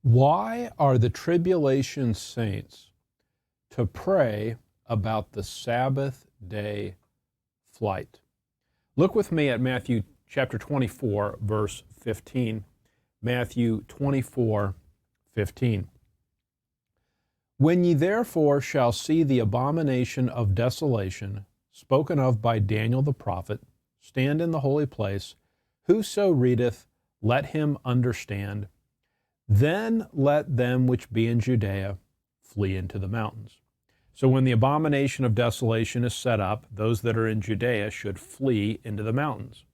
Why are the tribulation saints to pray about the Sabbath day flight? Look with me at Matthew chapter 24, verse 15. Matthew 24, 15. When ye therefore shall see the abomination of desolation, spoken of by Daniel the prophet, stand in the holy place, whoso readeth, let him understand. Then let them which be in Judea flee into the mountains. So when the abomination of desolation is set up, those that are in Judea should flee into the mountains.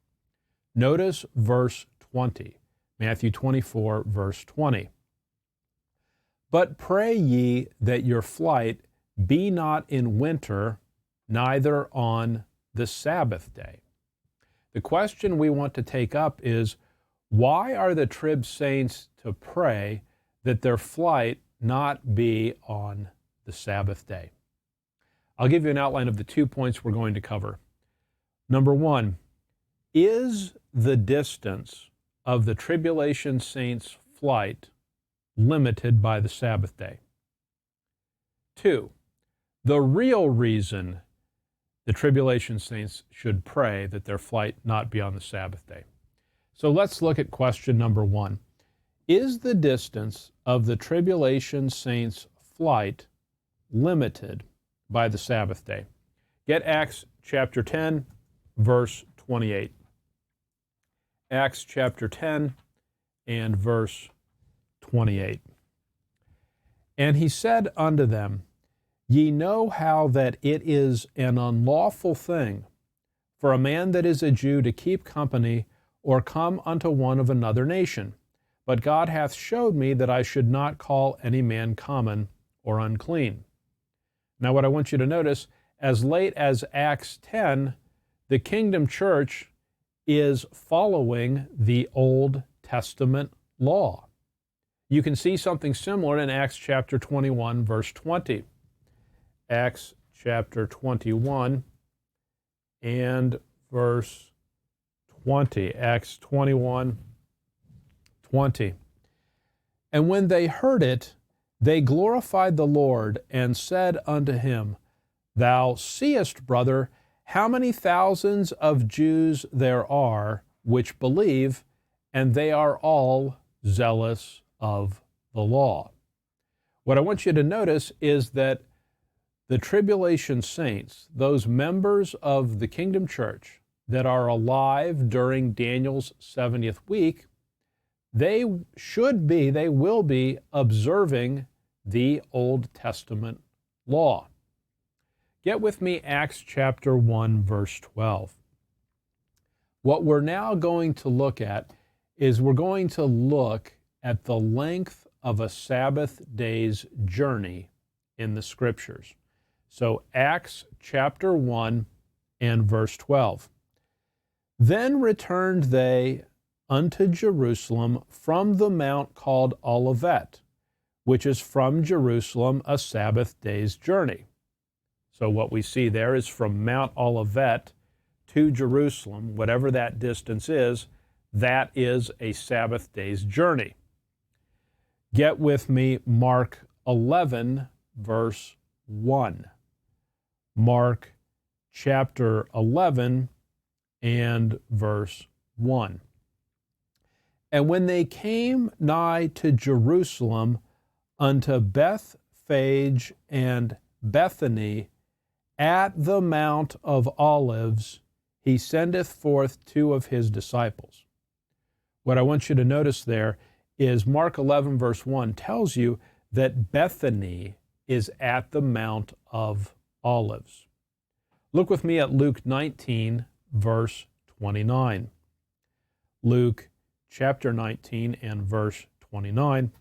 Notice verse 20, Matthew 24, verse 20. But pray ye that your flight be not in winter, neither on the Sabbath day. The question we want to take up is, why are the trib saints to pray that their flight not be on the Sabbath day? I'll give you an outline of the 2 points we're going to cover. Number one, is the distance of the tribulation saints' flight limited by the Sabbath day? 2, the real reason the tribulation saints should pray that their flight not be on the Sabbath day. So let's look at question number one. Is the distance of the tribulation saints' flight limited by the Sabbath day? Get Acts chapter 10, verse 28. Acts chapter 10 and verse 28. And he said unto them, Ye know how that it is an unlawful thing for a man that is a Jew to keep company or come unto one of another nation. But God hath showed me that I should not call any man common or unclean. Now what I want you to notice, as late as Acts 10, the Kingdom Church is following the Old Testament law. You can see something similar in Acts chapter 21, verse 20. Acts chapter 21 and verse 20. Acts 21, 20. And when they heard it, they glorified the Lord and said unto him, Thou seest, brother, how many thousands of Jews there are which believe, and they are all zealous of the law. What I want you to notice is that the tribulation saints, those members of the Kingdom Church that are alive during Daniel's 70th week, they will be observing the Old Testament law. Get with me Acts chapter 1, verse 12. What we're now going to look at is we're going to look at the length of a Sabbath day's journey in the Scriptures. So Acts chapter 1 and verse 12. Then returned they unto Jerusalem from the mount called Olivet, which is from Jerusalem a Sabbath day's journey. So what we see there is from Mount Olivet to Jerusalem, whatever that distance is, that is a Sabbath day's journey. Get with me Mark 11, verse 1. Mark chapter 11 and verse 1. And when they came nigh to Jerusalem unto Bethphage and Bethany, at the Mount of Olives, he sendeth forth two of his disciples. What I want you to notice there is Mark 11, verse 1 tells you that Bethany is at the Mount of Olives. Look with me at Luke 19, verse 29. Luke chapter 19 and verse 29.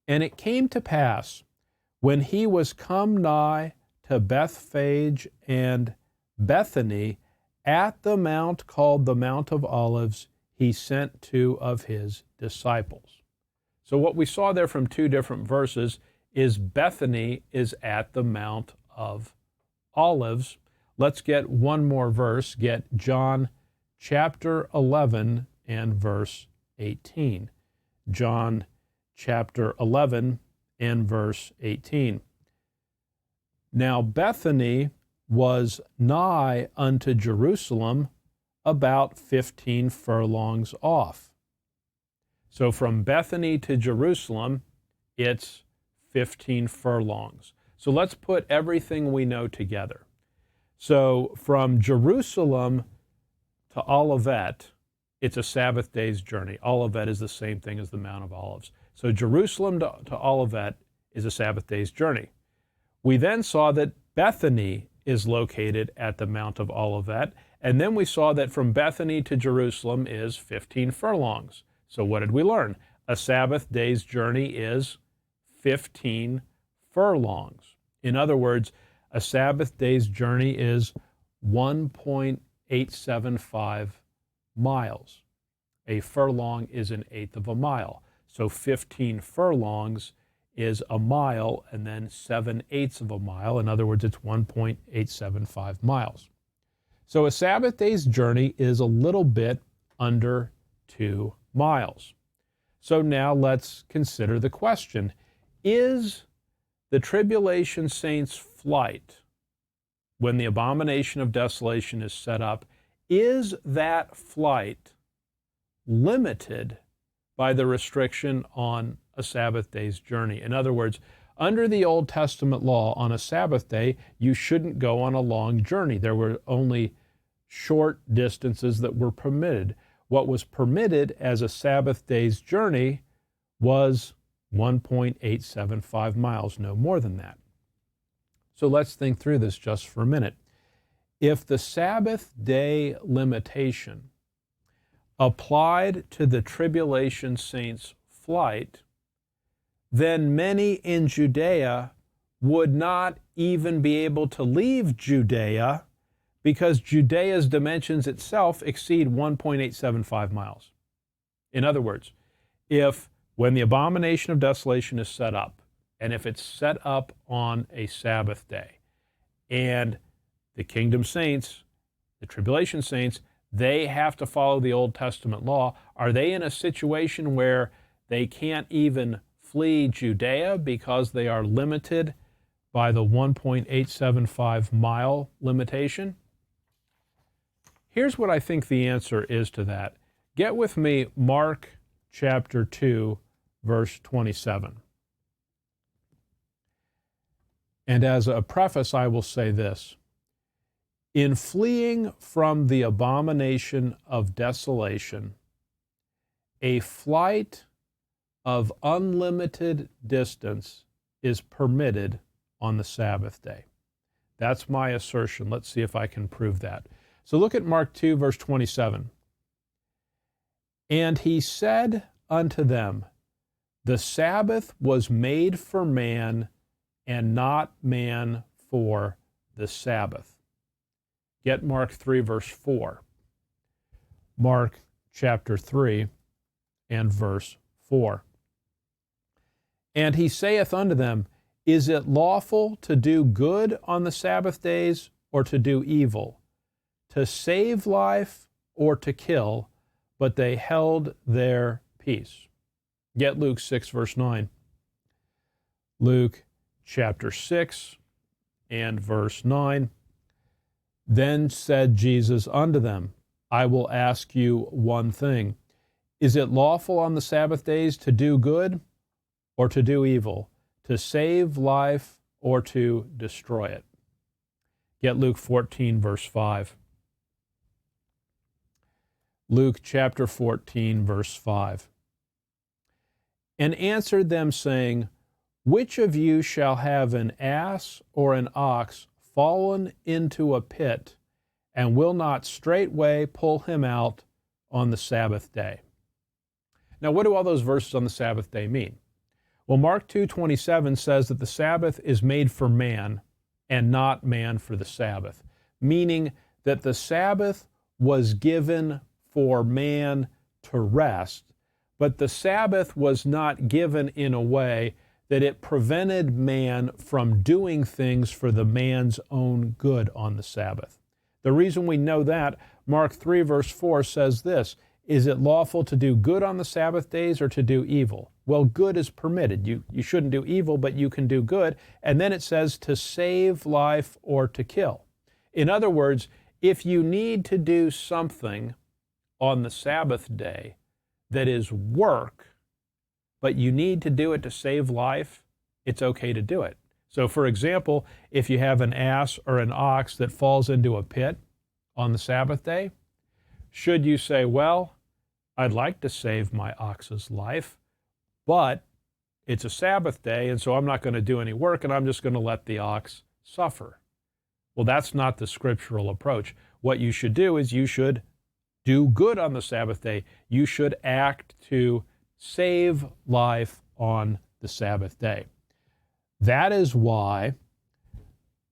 And it came to pass, when he was come nigh to Bethphage and Bethany, at the mount called the Mount of Olives, he sent two of his disciples. So what we saw there from two different verses is Bethany is at the Mount of Olives. Let's get one more verse. Get John chapter 11 and verse 18. John chapter 11 and verse 18. Now Bethany was nigh unto Jerusalem, about 15 furlongs off. So from Bethany to Jerusalem, it's 15 furlongs. So let's put everything we know together. So from Jerusalem to Olivet, it's a Sabbath day's journey. Olivet is the same thing as the Mount of Olives. So Jerusalem to Olivet is a Sabbath day's journey. We then saw that Bethany is located at the Mount of Olivet, and then we saw that from Bethany to Jerusalem is 15 furlongs. So what did we learn? A Sabbath day's journey is 15 furlongs. In other words, a Sabbath day's journey is 1.875 miles. A furlong is an eighth of a mile. So 15 furlongs is a mile and then 7/8 of a mile. In other words, it's 1.875 miles. So a Sabbath day's journey is a little bit under 2 miles. So now let's consider the question. Is the tribulation saints' flight, when the abomination of desolation is set up, is that flight limited by the restriction on a Sabbath day's journey? In other words, under the Old Testament law, on a Sabbath day, you shouldn't go on a long journey. There were only short distances that were permitted. What was permitted as a Sabbath day's journey was 1.875 miles, no more than that. So let's think through this just for a minute. If the Sabbath day limitation applied to the tribulation saints' flight, then many in Judea would not even be able to leave Judea because Judea's dimensions itself exceed 1.875 miles. In other words, if when the abomination of desolation is set up, and if it's set up on a Sabbath day, and the kingdom saints, the tribulation saints, they have to follow the Old Testament law, are they in a situation where they can't even flee Judea because they are limited by the 1.875 mile limitation? Here's what I think the answer is to that. Get with me Mark chapter 2, verse 27. And as a preface, I will say this. In fleeing from the abomination of desolation, a flight of unlimited distance is permitted on the Sabbath day. That's my assertion. Let's see if I can prove that. So look at Mark 2, verse 27. And he said unto them, the Sabbath was made for man, and not man for the Sabbath. Get Mark 3, verse 4. Mark chapter 3 and verse 4. And he saith unto them, is it lawful to do good on the Sabbath days, or to do evil, to save life, or to kill? But they held their peace. Get Luke 6, verse 9. Luke chapter 6 and verse 9. Then said Jesus unto them, I will ask you one thing. Is it lawful on the Sabbath days to do good or to do evil, to save life or to destroy it? Get Luke 14, verse 5. Luke chapter 14, verse 5. And answered them, saying, which of you shall have an ass or an ox fallen into a pit, and will not straightway pull him out on the Sabbath day? Now, what do all those verses on the Sabbath day mean? Well, Mark 2:27 says that the Sabbath is made for man, and not man for the Sabbath, meaning that the Sabbath was given for man to rest, but the Sabbath was not given in a way that it prevented man from doing things for the man's own good on the Sabbath. The reason we know that, Mark 3, verse 4 says this, is it lawful to do good on the Sabbath days or to do evil? Well, good is permitted. You shouldn't do evil, but you can do good. And then it says to save life or to kill. In other words, if you need to do something on the Sabbath day that is work, but you need to do it to save life, it's okay to do it. So for example, if you have an ass or an ox that falls into a pit on the Sabbath day, should you say, well, I'd like to save my ox's life, but it's a Sabbath day, and so I'm not going to do any work, and I'm just going to let the ox suffer? Well, that's not the scriptural approach. What you should do is you should do good on the Sabbath day. You should act to save life on the Sabbath day. That is why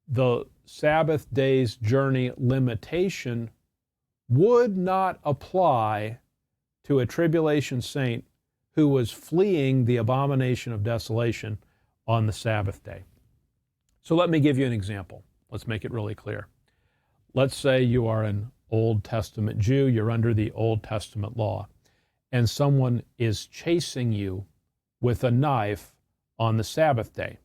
the Sabbath day's journey limitation would not apply to a tribulation saint who was fleeing the abomination of desolation on the Sabbath day. So let me give you an example. Let's make it really clear. Let's say you are an Old Testament Jew, you're under the Old Testament law, and someone is chasing you with a knife on the Sabbath day.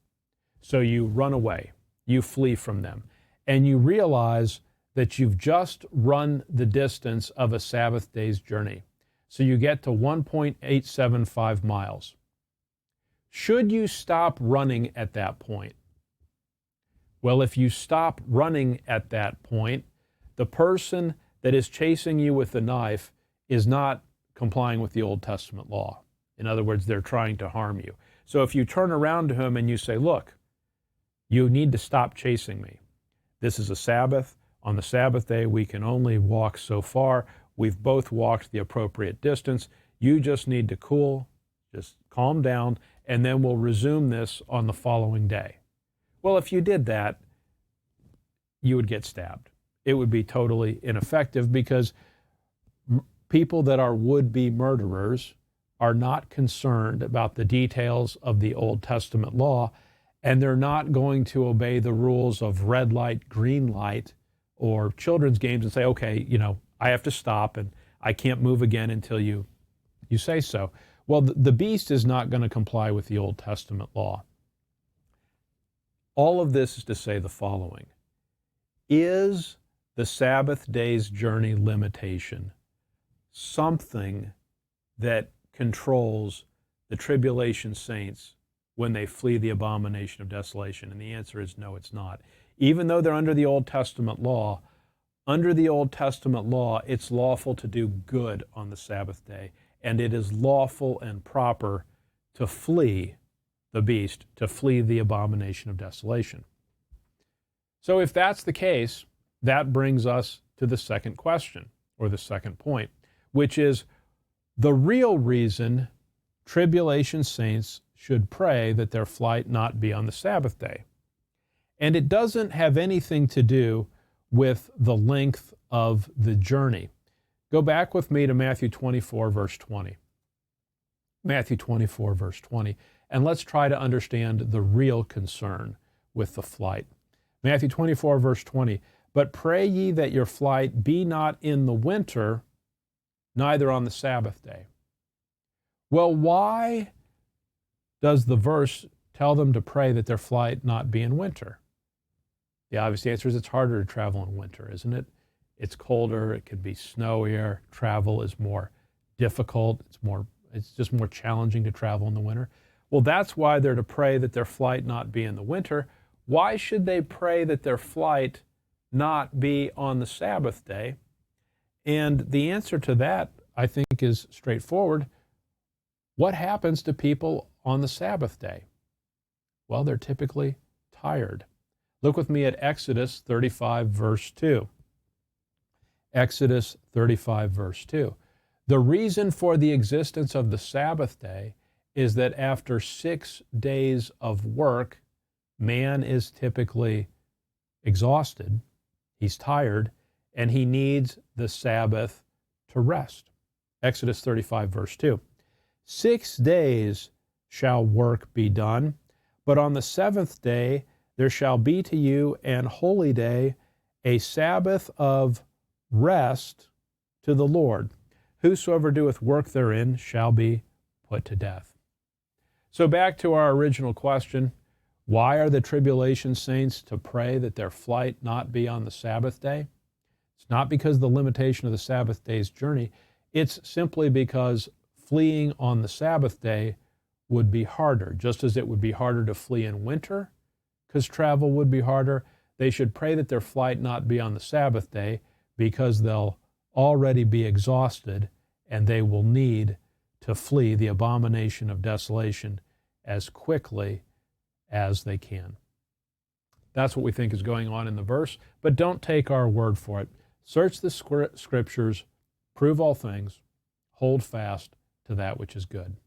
So you run away, you flee from them, and you realize that you've just run the distance of a Sabbath day's journey. So you get to 1.875 miles. Should you stop running at that point? Well, if you stop running at that point, the person that is chasing you with the knife is not complying with the Old Testament law. In other words, they're trying to harm you. So if you turn around to him and you say, look, you need to stop chasing me. This is a Sabbath. On the Sabbath day, we can only walk so far. We've both walked the appropriate distance. You just need to cool, just calm down, and then we'll resume this on the following day. Well, if you did that, you would get stabbed. It would be totally ineffective because people that are would-be murderers are not concerned about the details of the Old Testament law, and they're not going to obey the rules of red light, green light, or children's games and say, okay, I have to stop and I can't move again until you say so. Well, the beast is not going to comply with the Old Testament law. All of this is to say the following. Is the Sabbath day's journey limitation something that controls the tribulation saints when they flee the abomination of desolation? And the answer is no, it's not. Even though they're under the Old Testament law, it's lawful to do good on the Sabbath day, and it is lawful and proper to flee the beast, to flee the abomination of desolation. So if that's the case, that brings us to the second question, or the second point, which is the real reason tribulation saints should pray that their flight not be on the Sabbath day. And it doesn't have anything to do with the length of the journey. Go back with me to Matthew 24, verse 20. Matthew 24, verse 20. And let's try to understand the real concern with the flight. Matthew 24, verse 20. But pray ye that your flight be not in the winter, neither on the Sabbath day. Well, why does the verse tell them to pray that their flight not be in winter? The obvious answer is it's harder to travel in winter, isn't it? It's colder, it can be snowier, travel is more difficult, it's just more challenging to travel in the winter. Well, that's why they're to pray that their flight not be in the winter. Why should they pray that their flight not be on the Sabbath day? And the answer to that, I think, is straightforward. What happens to people on the Sabbath day? Well, they're typically tired. Look with me at Exodus 35, verse 2. Exodus 35, verse 2. The reason for the existence of the Sabbath day is that after 6 days of work, man is typically exhausted, he's tired, and he needs the Sabbath to rest. Exodus 35, verse 2. 6 days shall work be done, but on the seventh day there shall be to you an holy day, a Sabbath of rest to the Lord. whosoever doeth work therein shall be put to death. So back to our original question, why are the tribulation saints to pray that their flight not be on the Sabbath day? It's not because of the limitation of the Sabbath day's journey. It's simply because fleeing on the Sabbath day would be harder, just as it would be harder to flee in winter, because travel would be harder. They should pray that their flight not be on the Sabbath day, because they'll already be exhausted and they will need to flee the abomination of desolation as quickly as they can. That's what we think is going on in the verse, but don't take our word for it. Search the scriptures, prove all things, hold fast to that which is good.